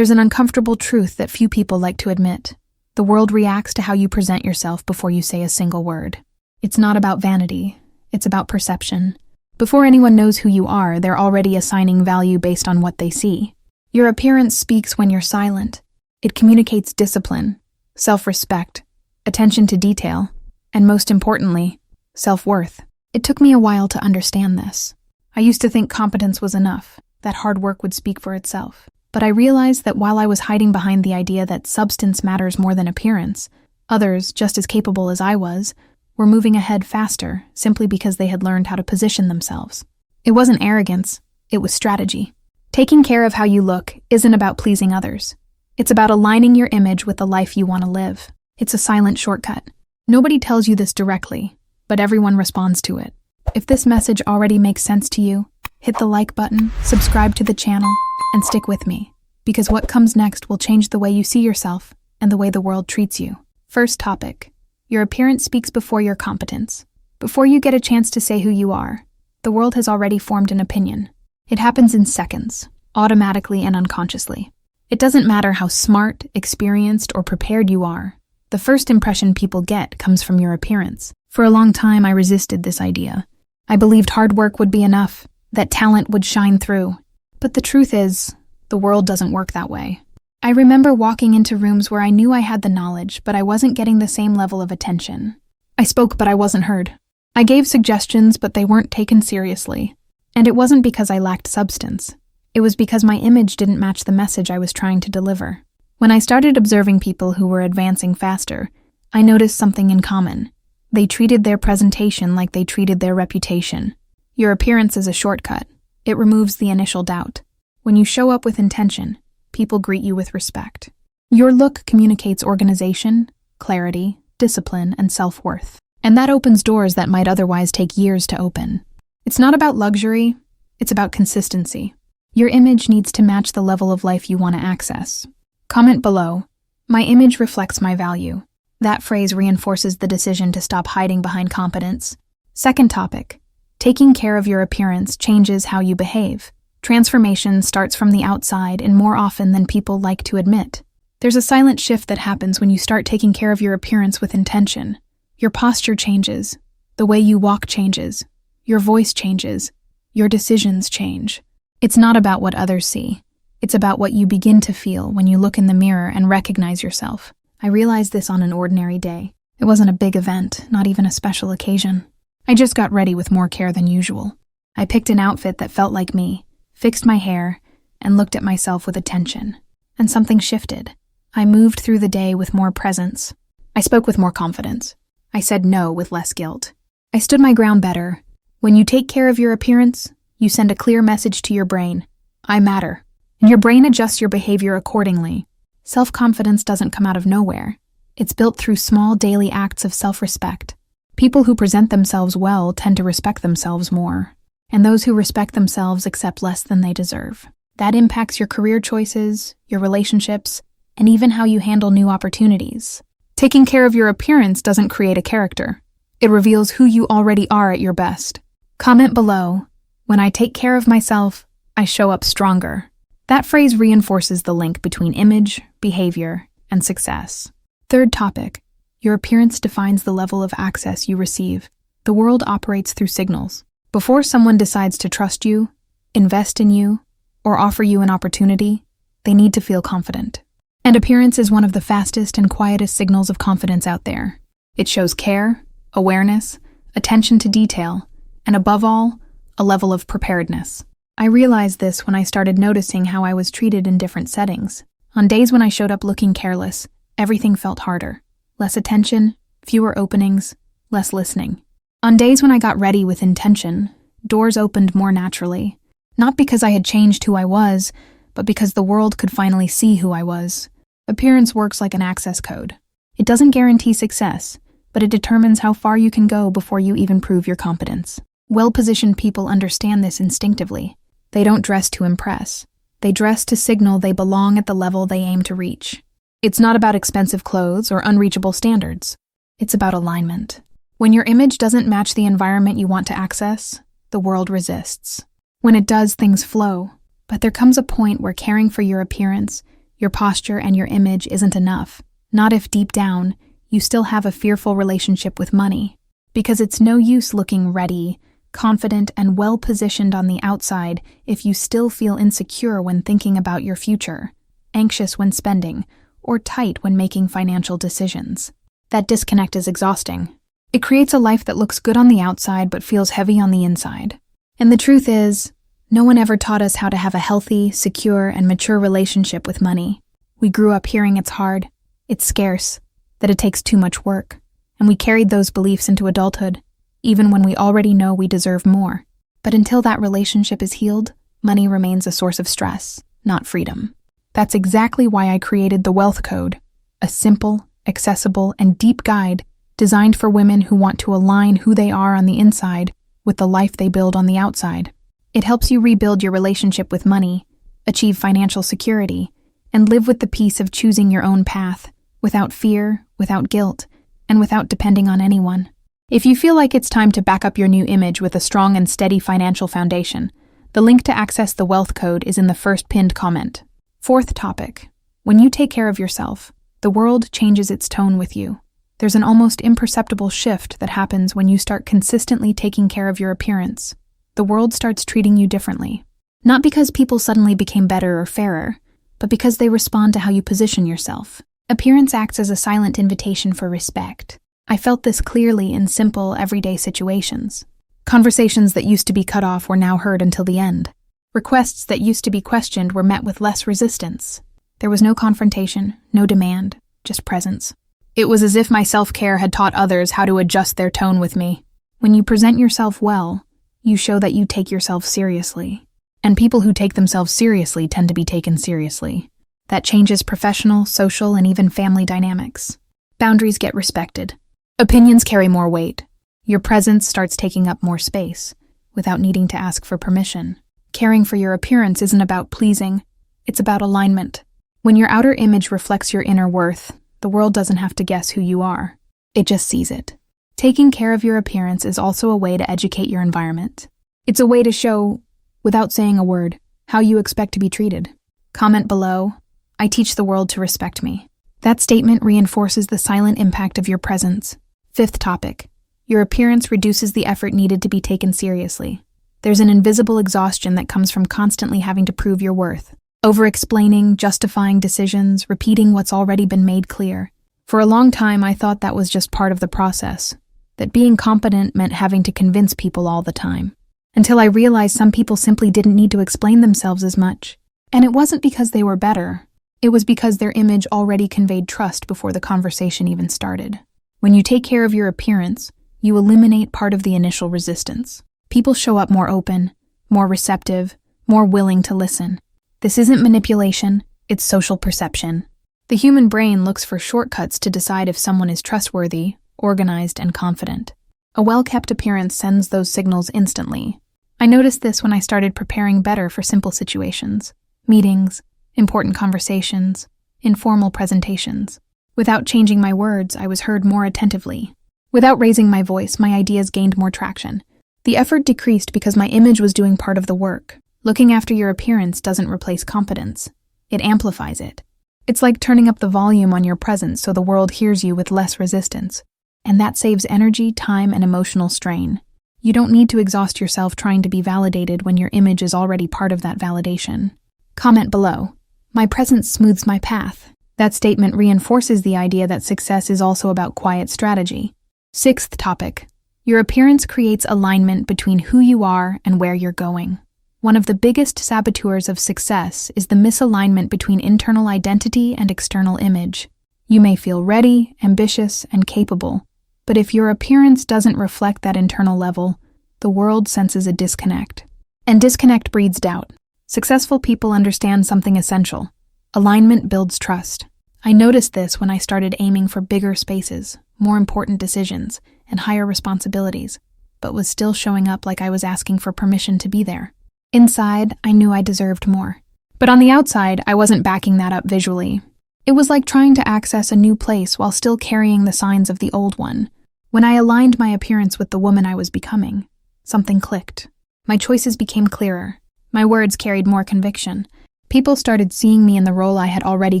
There's an uncomfortable truth that few people like to admit. The world reacts to how you present yourself before you say a single word. It's not about vanity, it's about perception. Before anyone knows who you are, they're already assigning value based on what they see. Your appearance speaks when you're silent. It communicates discipline, self-respect, attention to detail, and most importantly, self-worth. It took me a while to understand this. I used to think competence was enough, that hard work would speak for itself. But I realized that while I was hiding behind the idea that substance matters more than appearance, others, just as capable as I was, were moving ahead faster simply because they had learned how to position themselves. It wasn't arrogance, it was strategy. Taking care of how you look isn't about pleasing others. It's about aligning your image with the life you want to live. It's a silent shortcut. Nobody tells you this directly, but everyone responds to it. If this message already makes sense to you, hit the like button, subscribe to the channel, and stick with me, because what comes next will change the way you see yourself and the way the world treats you. First topic. Your appearance speaks before your competence. Before you get a chance to say who you are, the world has already formed an opinion. It happens in seconds, automatically and unconsciously. It doesn't matter how smart, experienced, or prepared you are. The first impression people get comes from your appearance. For a long time, I resisted this idea. I believed hard work would be enough, that talent would shine through. But the truth is, the world doesn't work that way. I remember walking into rooms where I knew I had the knowledge, but I wasn't getting the same level of attention. I spoke, but I wasn't heard. I gave suggestions, but they weren't taken seriously. And it wasn't because I lacked substance. It was because my image didn't match the message I was trying to deliver. When I started observing people who were advancing faster, I noticed something in common. They treated their presentation like they treated their reputation. Your appearance is a shortcut. It removes the initial doubt. When you show up with intention, people greet you with respect. Your look communicates organization, clarity, discipline, and self-worth. And that opens doors that might otherwise take years to open. It's not about luxury, it's about consistency. Your image needs to match the level of life you want to access. Comment below, "My image reflects my value." That phrase reinforces the decision to stop hiding behind competence. Second topic. Taking care of your appearance changes how you behave. Transformation starts from the outside and more often than people like to admit. There's a silent shift that happens when you start taking care of your appearance with intention. Your posture changes. The way you walk changes. Your voice changes. Your decisions change. It's not about what others see. It's about what you begin to feel when you look in the mirror and recognize yourself. I realized this on an ordinary day. It wasn't a big event, not even a special occasion. I just got ready with more care than usual. I picked an outfit that felt like me, fixed my hair, and looked at myself with attention. And something shifted. I moved through the day with more presence. I spoke with more confidence. I said no with less guilt. I stood my ground better. When you take care of your appearance, you send a clear message to your brain. I matter. And your brain adjusts your behavior accordingly. Self-confidence doesn't come out of nowhere. It's built through small daily acts of self-respect. People who present themselves well tend to respect themselves more. And those who respect themselves accept less than they deserve. That impacts your career choices, your relationships, and even how you handle new opportunities. Taking care of your appearance doesn't create a character. It reveals who you already are at your best. Comment below, "When I take care of myself, I show up stronger." That phrase reinforces the link between image, behavior, and success. Third topic. Your appearance defines the level of access you receive. The world operates through signals. Before someone decides to trust you, invest in you, or offer you an opportunity, they need to feel confident. And appearance is one of the fastest and quietest signals of confidence out there. It shows care, awareness, attention to detail, and above all, a level of preparedness. I realized this when I started noticing how I was treated in different settings. On days when I showed up looking careless, everything felt harder. Less attention, fewer openings, less listening. On days when I got ready with intention, doors opened more naturally. Not because I had changed who I was, but because the world could finally see who I was. Appearance works like an access code. It doesn't guarantee success, but it determines how far you can go before you even prove your competence. Well-positioned people understand this instinctively. They don't dress to impress. They dress to signal they belong at the level they aim to reach. It's not about expensive clothes or unreachable standards. It's about alignment. When your image doesn't match the environment you want to access, the world resists. When it does, things flow. But there comes a point where caring for your appearance, Your posture and your image isn't enough, not if deep down you still have a fearful relationship with money. Because it's no use looking ready, confident, and well-positioned on the outside if you still feel insecure when thinking about your future, anxious when spending, or tight when making financial decisions. That disconnect is exhausting. It creates a life that looks good on the outside but feels heavy on the inside. And the truth is, no one ever taught us how to have a healthy, secure, and mature relationship with money. We grew up hearing it's hard, it's scarce, that it takes too much work, and we carried those beliefs into adulthood, even when we already know we deserve more. But until that relationship is healed, money remains a source of stress, not freedom. That's exactly why I created the Wealth Code, a simple, accessible, and deep guide designed for women who want to align who they are on the inside with the life they build on the outside. It helps you rebuild your relationship with money, achieve financial security, and live with the peace of choosing your own path, without fear, without guilt, and without depending on anyone. If you feel like it's time to back up your new image with a strong and steady financial foundation, the link to access the Wealth Code is in the first pinned comment. Fourth topic. When you take care of yourself, the world changes its tone with you. There's an almost imperceptible shift that happens when you start consistently taking care of your appearance. The world starts treating you differently. Not because people suddenly became better or fairer, but because they respond to how you position yourself. Appearance acts as a silent invitation for respect. I felt this clearly in simple, everyday situations. Conversations that used to be cut off were now heard until the end. Requests that used to be questioned were met with less resistance. There was no confrontation, no demand, just presence. It was as if my self-care had taught others how to adjust their tone with me. When you present yourself well, you show that you take yourself seriously. And people who take themselves seriously tend to be taken seriously. That changes professional, social, and even family dynamics. Boundaries get respected. Opinions carry more weight. Your presence starts taking up more space, without needing to ask for permission. Caring for your appearance isn't about pleasing, it's about alignment. When your outer image reflects your inner worth, the world doesn't have to guess who you are. It just sees it. Taking care of your appearance is also a way to educate your environment. It's a way to show, without saying a word, how you expect to be treated. Comment below, I teach the world to respect me. That statement reinforces the silent impact of your presence. Fifth topic. Your appearance reduces the effort needed to be taken seriously. There's an invisible exhaustion that comes from constantly having to prove your worth. Over-explaining, justifying decisions, repeating what's already been made clear. For a long time, I thought that was just part of the process, that being competent meant having to convince people all the time. Until I realized some people simply didn't need to explain themselves as much. And it wasn't because they were better. It was because their image already conveyed trust before the conversation even started. When you take care of your appearance, you eliminate part of the initial resistance. People show up more open, more receptive, more willing to listen. This isn't manipulation, it's social perception. The human brain looks for shortcuts to decide if someone is trustworthy, organized, and confident. A well-kept appearance sends those signals instantly. I noticed this when I started preparing better for simple situations, meetings, important conversations, informal presentations. Without changing my words, I was heard more attentively. Without raising my voice, my ideas gained more traction. The effort decreased because my image was doing part of the work. Looking after your appearance doesn't replace competence. It amplifies it. It's like turning up the volume on your presence so the world hears you with less resistance. And that saves energy, time, and emotional strain. You don't need to exhaust yourself trying to be validated when your image is already part of that validation. Comment below. My presence smooths my path. That statement reinforces the idea that success is also about quiet strategy. Sixth topic. Your appearance creates alignment between who you are and where you're going. One of the biggest saboteurs of success is the misalignment between internal identity and external image. You may feel ready, ambitious, and capable, but if your appearance doesn't reflect that internal level, the world senses a disconnect. And disconnect breeds doubt. Successful people understand something essential. Alignment builds trust. I noticed this when I started aiming for bigger spaces, more important decisions, and higher responsibilities, but was still showing up like I was asking for permission to be there. Inside, I knew I deserved more. But on the outside, I wasn't backing that up visually. It was like trying to access a new place while still carrying the signs of the old one. When I aligned my appearance with the woman I was becoming, something clicked. My choices became clearer. My words carried more conviction. People started seeing me in the role I had already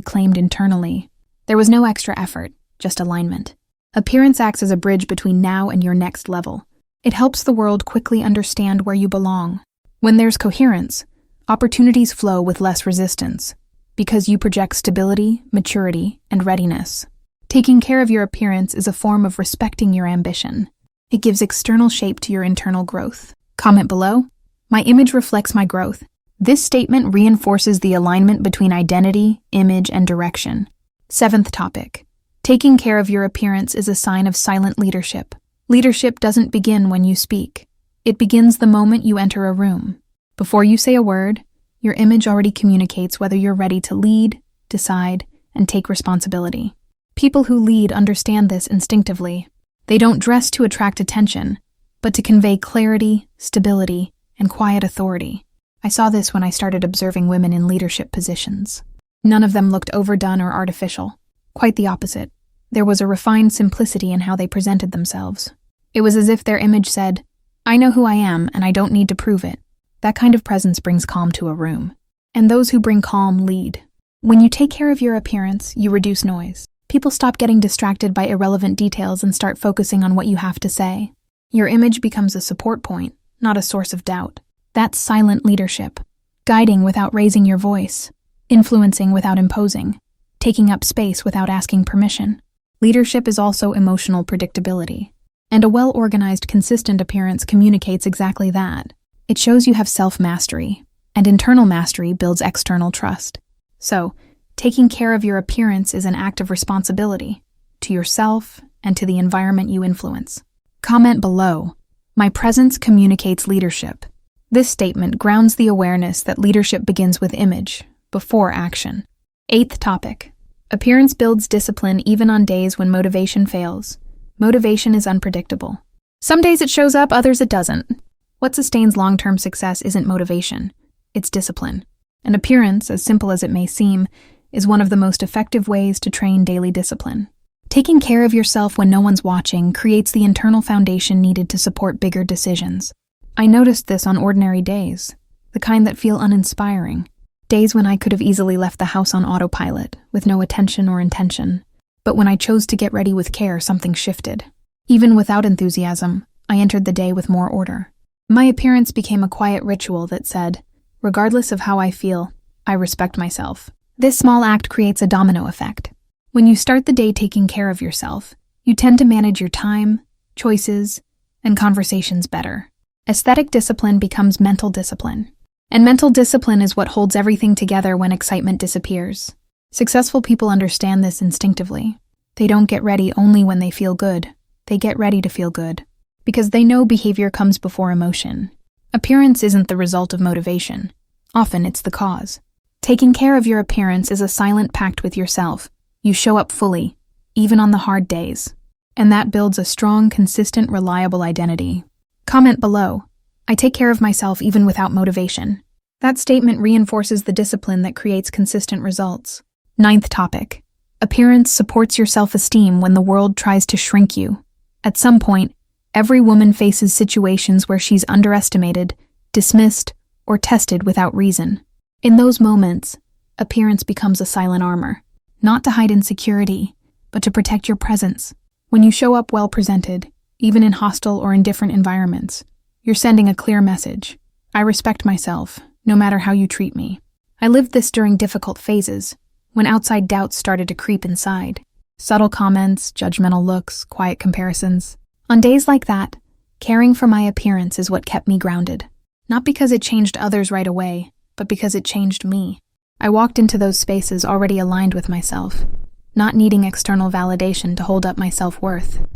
claimed internally. There was no extra effort, just alignment. Appearance acts as a bridge between now and your next level. It helps the world quickly understand where you belong. When there's coherence, opportunities flow with less resistance, because you project stability, maturity, and readiness. Taking care of your appearance is a form of respecting your ambition. It gives external shape to your internal growth. Comment below. My image reflects my growth. This statement reinforces the alignment between identity, image, and direction. 7th topic. Taking care of your appearance is a sign of silent leadership. Leadership doesn't begin when you speak. It begins the moment you enter a room. Before you say a word, your image already communicates whether you're ready to lead, decide, and take responsibility. People who lead understand this instinctively. They don't dress to attract attention, but to convey clarity, stability, and quiet authority. I saw this when I started observing women in leadership positions. None of them looked overdone or artificial. Quite the opposite. There was a refined simplicity in how they presented themselves. It was as if their image said, "I know who I am, and I don't need to prove it." That kind of presence brings calm to a room. And those who bring calm lead. When you take care of your appearance, you reduce noise. People stop getting distracted by irrelevant details and start focusing on what you have to say. Your image becomes a support point, not a source of doubt. That's silent leadership. Guiding without raising your voice. Influencing without imposing. Taking up space without asking permission. Leadership is also emotional predictability. And a well-organized, consistent appearance communicates exactly that. It shows you have self-mastery, and internal mastery builds external trust. So, taking care of your appearance is an act of responsibility to yourself and to the environment you influence. Comment below. My presence communicates leadership. This statement grounds the awareness that leadership begins with image, before action. 8th topic. Appearance builds discipline even on days when motivation fails. Motivation is unpredictable. Some days it shows up, others it doesn't. What sustains long-term success isn't motivation, it's discipline. An appearance, as simple as it may seem, is one of the most effective ways to train daily discipline. Taking care of yourself when no one's watching creates the internal foundation needed to support bigger decisions. I noticed this on ordinary days, the kind that feel uninspiring. Days when I could have easily left the house on autopilot, with no attention or intention. But when I chose to get ready with care, something shifted. Even without enthusiasm, I entered the day with more order. My appearance became a quiet ritual that said, regardless of how I feel, I respect myself. This small act creates a domino effect. When you start the day taking care of yourself, you tend to manage your time, choices, and conversations better. Aesthetic discipline becomes mental discipline. And mental discipline is what holds everything together when excitement disappears. Successful people understand this instinctively. They don't get ready only when they feel good. They get ready to feel good. Because they know behavior comes before emotion. Appearance isn't the result of motivation. Often it's the cause. Taking care of your appearance is a silent pact with yourself. You show up fully, even on the hard days. And that builds a strong, consistent, reliable identity. Comment below. I take care of myself even without motivation. That statement reinforces the discipline that creates consistent results. 9th topic. Appearance supports your self-esteem when the world tries to shrink you. At some point, every woman faces situations where she's underestimated, dismissed, or tested without reason. In those moments, appearance becomes a silent armor, not to hide insecurity, but to protect your presence. When you show up well presented, even in hostile or indifferent environments, you're sending a clear message. I respect myself, no matter how you treat me. I lived this during difficult phases, when outside doubts started to creep inside. Subtle comments, judgmental looks, quiet comparisons. On days like that, caring for my appearance is what kept me grounded. Not because it changed others right away, but because it changed me. I walked into those spaces already aligned with myself, not needing external validation to hold up my self-worth.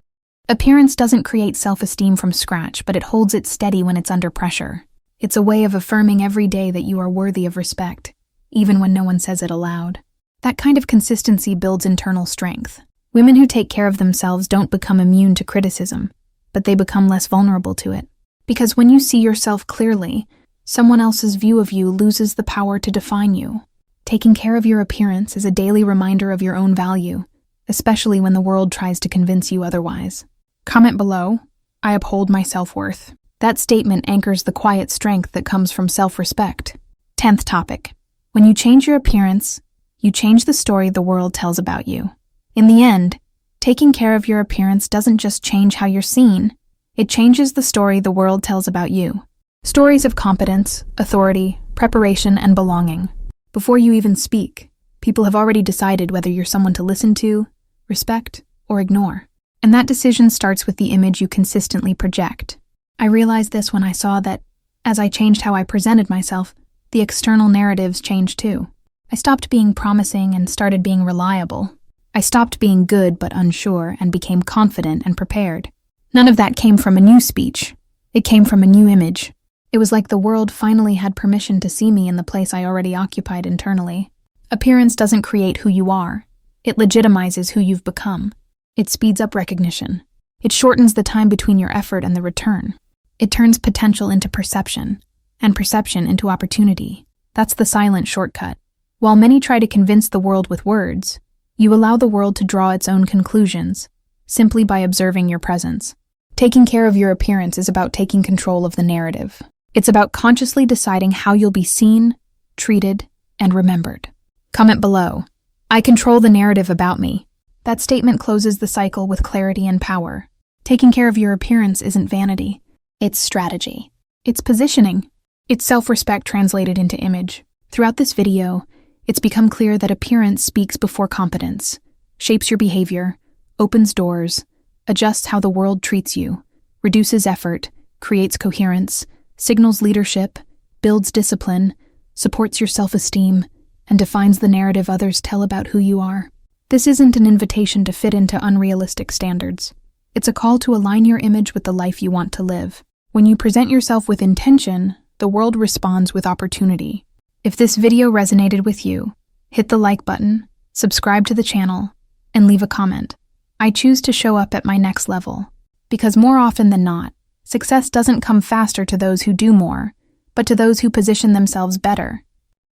Appearance doesn't create self-esteem from scratch, but it holds it steady when it's under pressure. It's a way of affirming every day that you are worthy of respect, even when no one says it aloud. That kind of consistency builds internal strength. Women who take care of themselves don't become immune to criticism, but they become less vulnerable to it. Because when you see yourself clearly, someone else's view of you loses the power to define you. Taking care of your appearance is a daily reminder of your own value, especially when the world tries to convince you otherwise. Comment below. I uphold my self-worth. That statement anchors the quiet strength that comes from self-respect. 10th topic. When you change your appearance, you change the story the world tells about you. In the end, taking care of your appearance doesn't just change how you're seen, it changes the story the world tells about you. Stories of competence, authority, preparation, and belonging. Before you even speak, people have already decided whether you're someone to listen to, respect, or ignore. And that decision starts with the image you consistently project. I realized this when I saw that, as I changed how I presented myself, the external narratives changed too. I stopped being promising and started being reliable. I stopped being good but unsure and became confident and prepared. None of that came from a new speech. It came from a new image. It was like the world finally had permission to see me in the place I already occupied internally. Appearance doesn't create who you are. It legitimizes who you've become. It speeds up recognition. It shortens the time between your effort and the return. It turns potential into perception, and perception into opportunity. That's the silent shortcut. While many try to convince the world with words, you allow the world to draw its own conclusions, simply by observing your presence. Taking care of your appearance is about taking control of the narrative. It's about consciously deciding how you'll be seen, treated, and remembered. Comment below. I control the narrative about me. That statement closes the cycle with clarity and power. Taking care of your appearance isn't vanity. It's strategy. It's positioning. It's self-respect translated into image. Throughout this video, it's become clear that appearance speaks before competence, shapes your behavior, opens doors, adjusts how the world treats you, reduces effort, creates coherence, signals leadership, builds discipline, supports your self-esteem, and defines the narrative others tell about who you are. This isn't an invitation to fit into unrealistic standards. It's a call to align your image with the life you want to live. When you present yourself with intention, the world responds with opportunity. If this video resonated with you, hit the like button, subscribe to the channel, and leave a comment. I choose to show up at my next level, because more often than not, success doesn't come faster to those who do more, but to those who position themselves better.